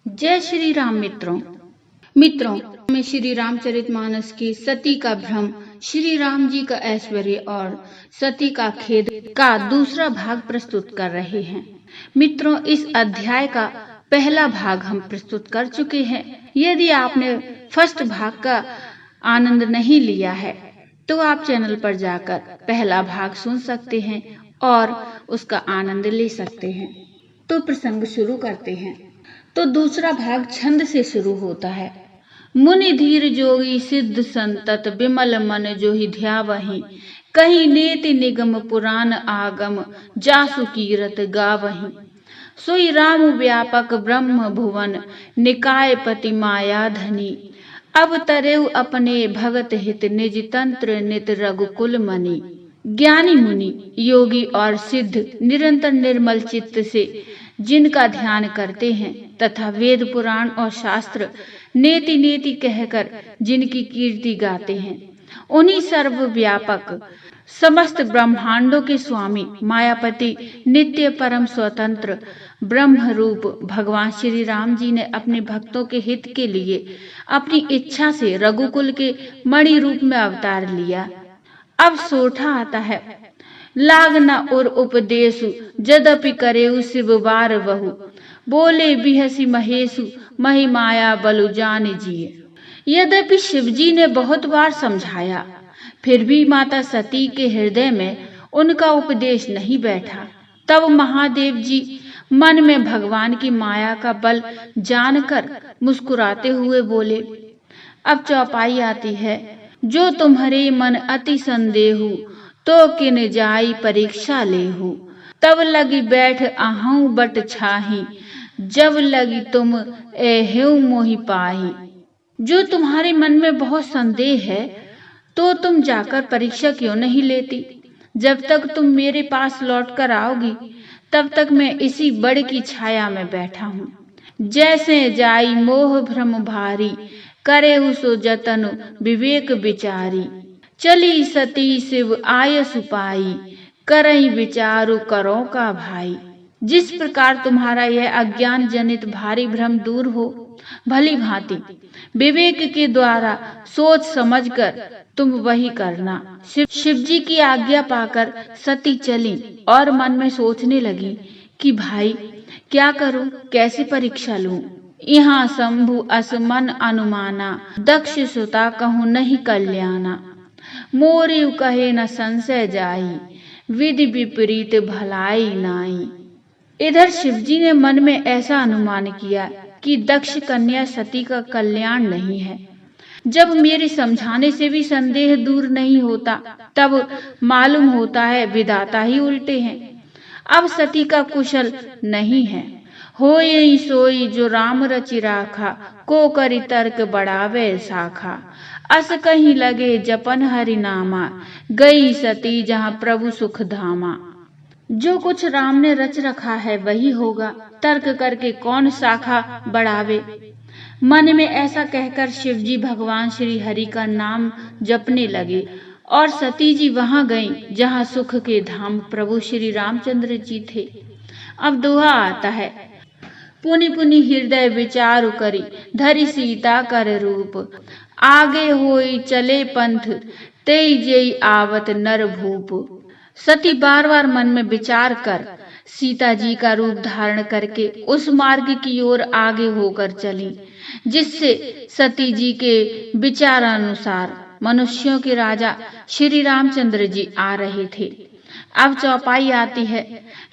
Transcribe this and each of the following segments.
जय श्री राम मित्रों में श्री रामचरितमानस की सती का भ्रम, श्री राम जी का ऐश्वर्य और सती का खेद का दूसरा भाग प्रस्तुत कर रहे हैं। मित्रों, इस अध्याय का पहला भाग हम प्रस्तुत कर चुके हैं। यदि आपने फर्स्ट भाग का आनंद नहीं लिया है तो आप चैनल पर जाकर पहला भाग सुन सकते हैं और उसका आनंद ले सकते हैं। तो प्रसंग शुरू करते हैं। तो दूसरा भाग छंद से शुरू होता है। मुनि धीर जोगी सिद्ध संतत विमल मन जोहि ध्यावहि, कहीं नेति निगम पुराण आगम जासु कीरत गावहि। सोई राम व्यापक ब्रह्म भुवन निकाय पति माया धनी, अवतरेउ अपने भगत हित निज तंत्र नित रघुकुल मनि। ज्ञानी मुनि, योगी और सिद्ध निरंतर निर्मल चित्त से जिनका ध्यान करते हैं तथा वेद पुराण और शास्त्र नेति नेति कहकर जिनकी कीर्ति गाते हैं, उन्हीं सर्वव्यापक समस्त ब्रह्मांडों के स्वामी मायापति नित्य परम स्वतंत्र ब्रह्म रूप भगवान श्री राम जी ने अपने भक्तों के हित के लिए अपनी इच्छा से रघुकुल के मणि रूप में अवतार लिया। अब सोठा आता है। लागना और उपदेशु जदपि करेउ शिव बार बहु, बोले बिहसी महेशु मही माया बलु जान जिए। यद्यपि शिवजी ने बहुत बार समझाया, फिर भी माता सती के हृदय में उनका उपदेश नहीं बैठा। तब महादेव जी मन में भगवान की माया का बल जानकर मुस्कुराते हुए बोले। अब चौपाई आती है। जो तुम्हारे मन अति संदेहु, तो किन जाई परीक्षा लेहु। तब लगी बैठ आहू बट छाही, जब लगी तुम एहेउ मोहि पाही। जो तुम्हारे मन में बहुत संदेह है, तो तुम जाकर परीक्षा क्यों नहीं लेती। जब तक तुम मेरे पास लौट कर आओगी, तब तक मैं इसी बड़ की छाया में बैठा हूँ। जैसे जाई मोह भ्रम भारी, करे उसो जतन विवेक विचारी। चली सती शिव आय सुपाई, करई विचारु करो का भाई। जिस प्रकार तुम्हारा यह अज्ञान जनित भारी भ्रम दूर हो, भली भांति विवेक के द्वारा सोच समझकर तुम वही करना। शिवजी की आज्ञा पाकर सती चली और मन में सोचने लगी कि भाई क्या करूं, कैसी परीक्षा लूं। यहाँ शंभु असमन अनुमाना, दक्ष सुता कहूँ नहीं कल्याणा। मोरियु कहे न संशय जाई, विधि विपरीत भलाई नाई। इधर शिवजी ने मन में ऐसा अनुमान किया कि दक्ष कन्या सती का कल्याण नहीं है। जब मेरे समझाने से भी संदेह दूर नहीं होता, तब मालूम होता है विधाता ही उल्टे हैं। अब सती का कुशल नहीं है। होई सोई जो राम रचि राखा, को करि तर्क बढ़ावे शाखा। अस कहीं लगे जपन हरि नामा, गई सती जहाँ प्रभु सुख धामा। जो कुछ राम ने रच रखा है वही होगा, तर्क करके कौन शाखा बढ़ावे। मन में ऐसा कहकर शिवजी भगवान श्री हरि का नाम जपने लगे और सती जी वहां गईं जहां सुख के धाम प्रभु श्री रामचंद्र जी थे। अब दोहा आता है। पुनि पुनि हृदय विचारु करी, धरि सीता कर रूप। आगे होई चले पंथ, तेई जेई आवत नर भूप। सती बार बार मन में विचार कर सीता जी का रूप धारण करके उस मार्ग की ओर आगे होकर चली, जिससे सती जी के विचारानुसार मनुष्यों के राजा श्री रामचंद्र जी आ रहे थे। अब चौपाई आती है।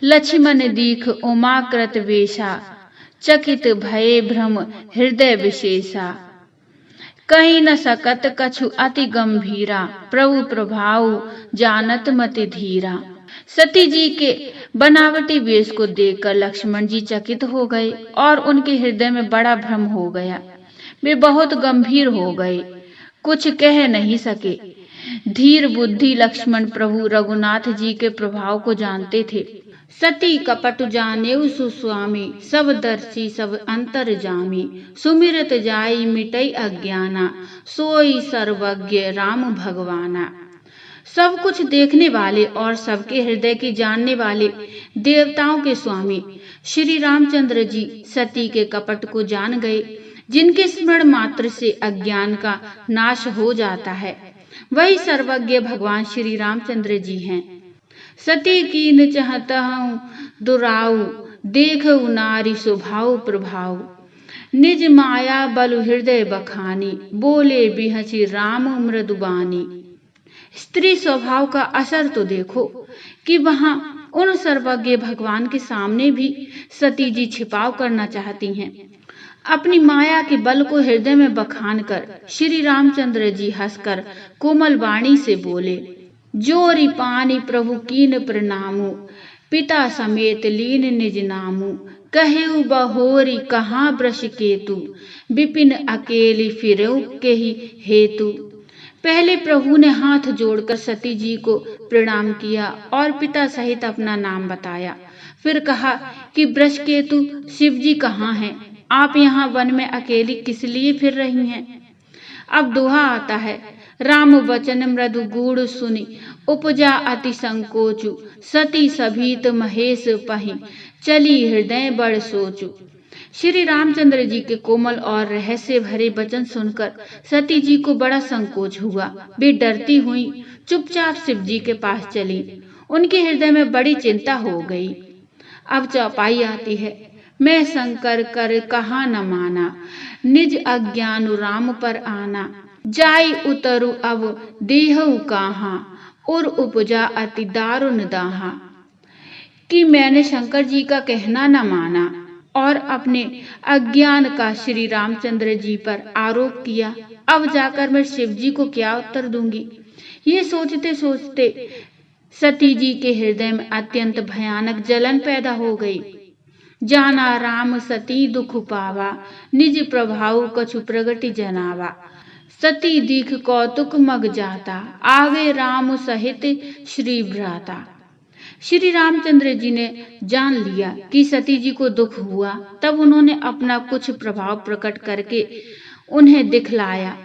लक्ष्मण दीख उमाकृत वेशा, चकित भये भ्रम हृदय विशेषा। कहीं न सकत कछु अति गंभीरा, प्रभु प्रभाव जानत मति धीरा। सती जी के बनावटी वेश को देखकर लक्ष्मण जी चकित हो गए और उनके हृदय में बड़ा भ्रम हो गया। वे बहुत गंभीर हो गए, कुछ कह नहीं सके। धीर बुद्धि लक्ष्मण प्रभु रघुनाथ जी के प्रभाव को जानते थे। सती कपट जानेउ सुस्वामी, सब दर्शी सब अंतर जामी। सुमिरत जाई मिटई अज्ञाना, सोई सर्वज्ञ राम भगवाना। सब कुछ देखने वाले और सबके हृदय की जानने वाले देवताओं के स्वामी श्री रामचंद्र जी सती के कपट को जान गए। जिनके स्मरण मात्र से अज्ञान का नाश हो जाता है, वही सर्वज्ञ भगवान श्री रामचंद्र जी हैं। सती कीन चाहतहु दुराऊ, देखऊ नारी स्वभाव प्रभाव, निज माया बलु हृदय बखानी, बोले बिहसी राम मृदुबानी। स्त्री स्वभाव का असर तो देखो कि वहां उन सर्वज्ञ भगवान के सामने भी सती जी छिपाव करना चाहती हैं। अपनी माया के बल को हृदय में बखान कर श्री रामचंद्र जी हंसकर कोमल वाणी से बोले, जोरी पानी प्रभु कीन प्रणामु, पिता समेत लीन निज नामु, कहेउ बहोरी कहाँ वृष केतु, विपिन अकेली फिरऊ के ही हेतु। पहले प्रभु ने हाथ जोड़कर सती जी को प्रणाम किया और पिता सहित अपना नाम बताया। फिर कहा कि वृषकेतु शिव जी कहाँ हैं? आप यहाँ वन में अकेली किस लिए फिर रही हैं? अब दोहा आता है, राम वचन मृदु गूढ़ सुनी, उपजा अति संकोचु, सती सभीत महेश पहि, चली हृदय बड़ सोचु। श्री रामचंद्र जी के कोमल और रहस्य भरे वचन सुनकर सती जी को बड़ा संकोच हुआ। वे डरती हुई चुपचाप शिव जी के पास चली। उनके हृदय में बड़ी चिंता हो गई। अब चौपाई आती है, मैं शंकर कर कहा न माना, निज अज्ञान राम पर आना, जाई उतरु अब देहु कहाँ, और उपजा अति दारुण दाहा। कि मैंने शंकर जी का कहना न माना और अपने अज्ञान का श्री रामचंद्र जी पर आरोप किया। अब जाकर मैं शिव जी को क्या उत्तर दूंगी? ये सोचते सोचते सती जी के हृदय में अत्यंत भयानक जलन पैदा हो गई। जाना राम सती दुख पावा, निज प्रभाव कछु प्रगति जनावा, सती दीख कौतुक मग जाता, आगे राम सहित श्री भ्राता। श्री रामचंद्र जी ने जान लिया कि सती जी को दुख हुआ। तब उन्होंने अपना कुछ प्रभाव प्रकट करके उन्हें दिखलाया।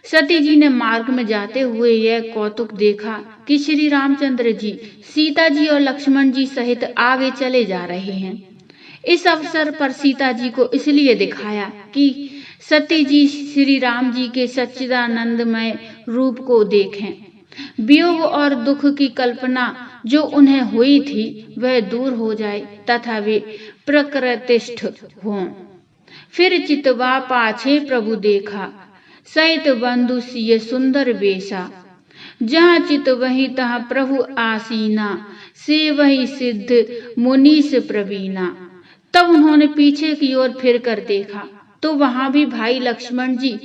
सती जी ने मार्ग में जाते हुए यह कौतुक देखा कि श्री रामचंद्र जी सीता जी और लक्ष्मण जी सहित आगे चले जा रहे हैं। इस अवसर पर सीता जी को इसलिए दिखाया कि सती जी श्री राम जी के सच्चिदानंदमय रूप को देखें। वियोग और दुख की कल्पना जो उन्हें हुई थी वह दूर हो जाए तथा वे प्रकृतिस्थ हों। फिर चितवा पाछे प्रभु देखा, सहित बंधु सिय सुंदर वेशा, जहाँ चित वही तहाँ प्रभु आसीना, से वही सिद्ध मुनीस प्रवीणा। तब उन्होंने पीछे की ओर फिर कर देखा तो वहां भी भाई लक्ष्मण जी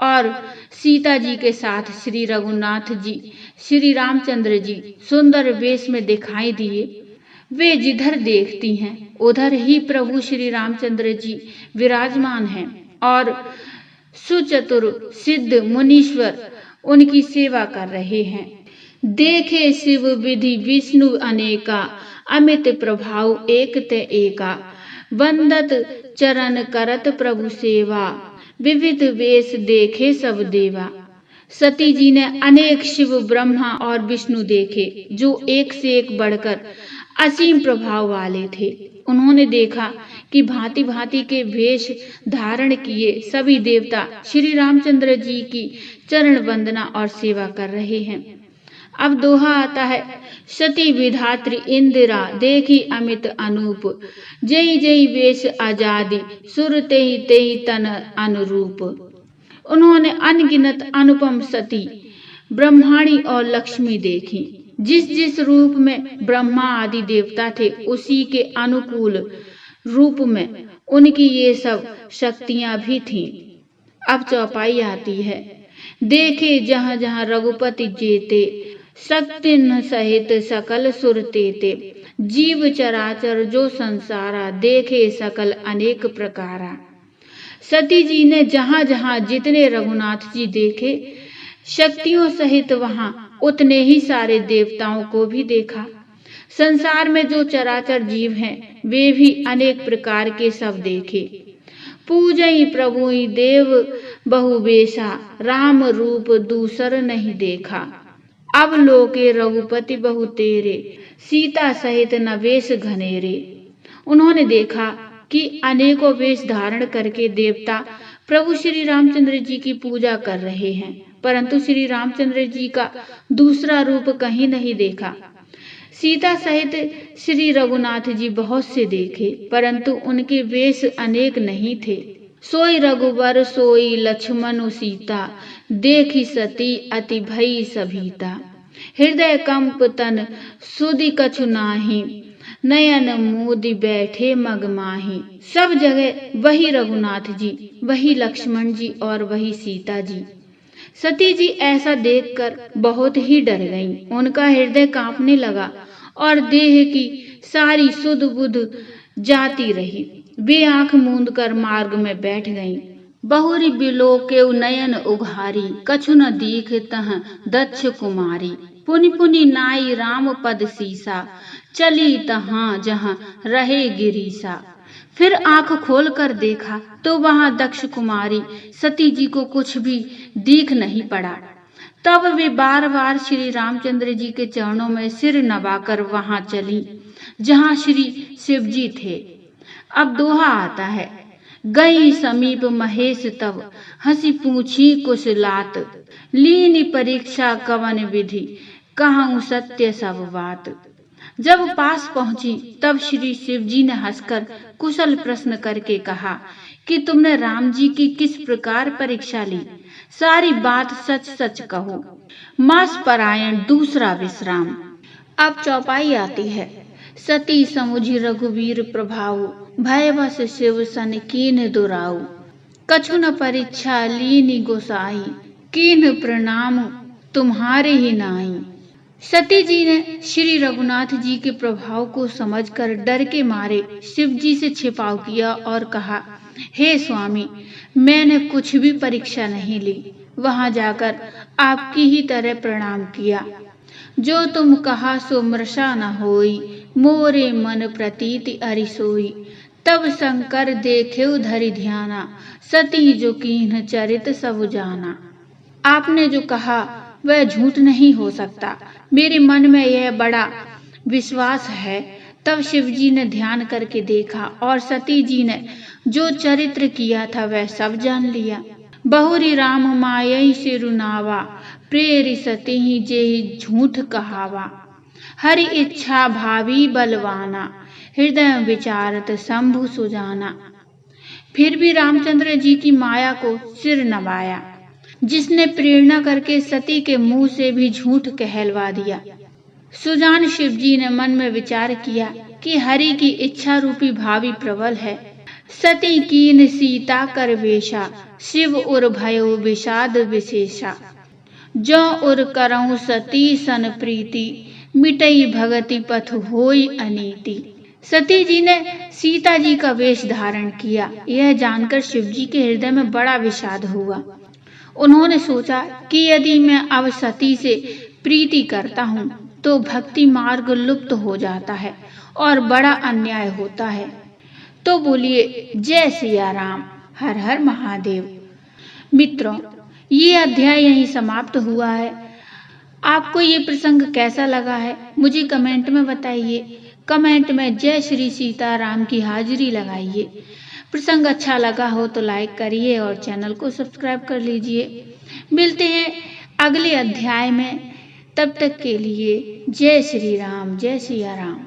और सीता जी के साथ श्री रघुनाथ जी श्री रामचंद्र जी सुंदर वेश में दिखाई दिए। वे जिधर देखती हैं उधर ही प्रभु श्री रामचंद्र जी विराजमान हैं और सुचतुर सिद्ध मुनीश्वर उनकी सेवा कर रहे हैं। देखे शिव विधि विष्णु अनेका, अमित प्रभाव एक ते एका, वंदत चरण करत प्रभु सेवा, विविध वेश देखे सब देवा। सती जी ने अनेक शिव ब्रह्मा और विष्णु देखे जो एक से एक बढ़कर असीम प्रभाव वाले थे। उन्होंने देखा कि भांति भांति के वेश धारण किए सभी देवता श्री रामचंद्र जी की चरण वंदना और सेवा कर रहे हैं। अब दोहा आता है, सती विधात्री इंदिरा देखी अमित अनूप, जय जय वेश आजादी, सुर तेहि तेहि तन अनुरूप। उन्होंने अनगिनत अनुपम सती ब्रह्माणी और लक्ष्मी देखी। जिस जिस रूप में ब्रह्मा आदि देवता थे उसी के अनुकूल रूप में उनकी ये सब शक्तियां भी थीं। अब चौपाई आती है, देखे जहाँ जहाँ रघुपति जेते, शक्ति न सहित सकल सुर तेते, जीव चराचर जो संसारा, देखे सकल अनेक प्रकारा। सती जी ने जहाँ जहाँ जितने रघुनाथ जी देखे शक्तियों सहित वहां उतने ही सारे देवताओं को भी देखा। संसार में जो चराचर जीव हैं वे भी अनेक प्रकार के सब देखे। पूजई प्रभुई देव बहुवेशा, राम रूप दूसर नहीं देखा। अब लोके रघुपति बहु तेरे, सीता सहित न वेश घनेरे। उन्होंने देखा कि अनेकों वेश धारण करके देवता प्रभु श्री रामचंद्र जी की पूजा कर रहे हैं, परंतु श्री रामचंद्र जी का दूसरा रूप कहीं नहीं देखा। सीता सहित श्री रघुनाथ जी बहुत से देखे, परंतु उनके वेश अनेक नहीं थे। सोई रघुवर सोई लक्ष्मण सीता, देखी सती अति भई सभीता। हृदय कंप तन सुधि कछु नाही, नयन मोदि बैठे मगमाही। सब जगह वही रघुनाथ जी, वही लक्ष्मण जी और वही सीता जी। सती जी ऐसा देखकर बहुत ही डर गईं। उनका हृदय कांपने लगा और देह की सारी सुध बुध जाती रही। वे आंख मूंद कर मार्ग में बैठ गईं। बहुरी बिलोकेउ नयन उघारी, कछु न दीख तह दक्ष कुमारी। पुनि पुनि नाई राम पद सीसा, चली तहाँ जहाँ रहे गिरीसा। फिर आंख खोल कर देखा तो वहां दक्ष कुमारी सती जी को कुछ भी दिख नहीं पड़ा। तब वे बार बार श्री रामचंद्र जी के चरणों में सिर नवाकर वहां चली जहां श्री शिव जी थे। अब दोहा आता है, गई समीप महेश तब, हंसी पूछी कुशलात। लीनी परीक्षा कवन विधि, कहूँ सत्य सब बात। जब पास पहुंची तब श्री शिव जी ने हंसकर कुशल प्रश्न करके कहा कि तुमने राम जी की किस प्रकार परीक्षा ली, सारी बात सच सच कहो। मास परायण दूसरा विश्राम। अब चौपाई आती है। सती समुझी रघुवीर प्रभाऊ, भयवश शिव सन कीन दुराऊ। कछु न परीक्षा लीनी गोसाई, कीन प्रणाम तुम्हारे ही नाई। सती जी ने श्री रघुनाथ जी के प्रभाव को समझकर डर के मारे शिव जी से छिपाव किया और कहा, हे स्वामी, मैंने कुछ भी परीक्षा नहीं ली। वहां जाकर आपकी ही तरह प्रणाम किया। जो तुम कहा सो मृषा न होई, मोरे मन प्रतीति अरिसोई। तब शंकर देखेउ धरि ध्याना, सती जो कीन्ह चरित सब जाना। आपने जो कहा वह झूठ नहीं हो सकता, मेरे मन में यह बड़ा विश्वास है। तब शिव जी ने ध्यान करके देखा और सती जी ने जो चरित्र किया था वह सब जान लिया। बहुरी राम मायई से रुनावा, प्रेरि सती ही जेहि झूठ कहावा। हरि इच्छा भावी बलवाना, हृदय विचारत शंभु सुजाना। फिर भी रामचंद्र जी की माया को सिर नवाया, जिसने प्रेरणा करके सती के मुंह से भी झूठ कहलवा दिया। सुजान शिव जी ने मन में विचार किया कि हरि की इच्छा रूपी भावी प्रबल है। सती कीन सीता कर वेशा, शिव उर भयो विषाद विशेषा। जो उर करऊं सती सन प्रीति, मिटई भगति पथ होई अनीति। सती जी ने सीता जी का वेश धारण किया। यह जानकर शिव जी के हृदय में बड़ा विषाद हुआ। उन्होंने सोचा कि यदि मैं अब सती से प्रीति करता हूँ तो भक्ति मार्ग लुप्त हो जाता है और बड़ा अन्याय होता है। तो बोलिए जय सिया राम, हर हर महादेव। मित्रों, ये अध्याय यहीं समाप्त हुआ है। आपको ये प्रसंग कैसा लगा है मुझे कमेंट में बताइए। कमेंट में जय श्री सीताराम की हाजिरी लगाइए। प्रसंग अच्छा लगा हो तो लाइक करिए और चैनल को सब्सक्राइब कर लीजिए। मिलते हैं अगले अध्याय में, तब तक के लिए जय श्री राम, जय सिया राम।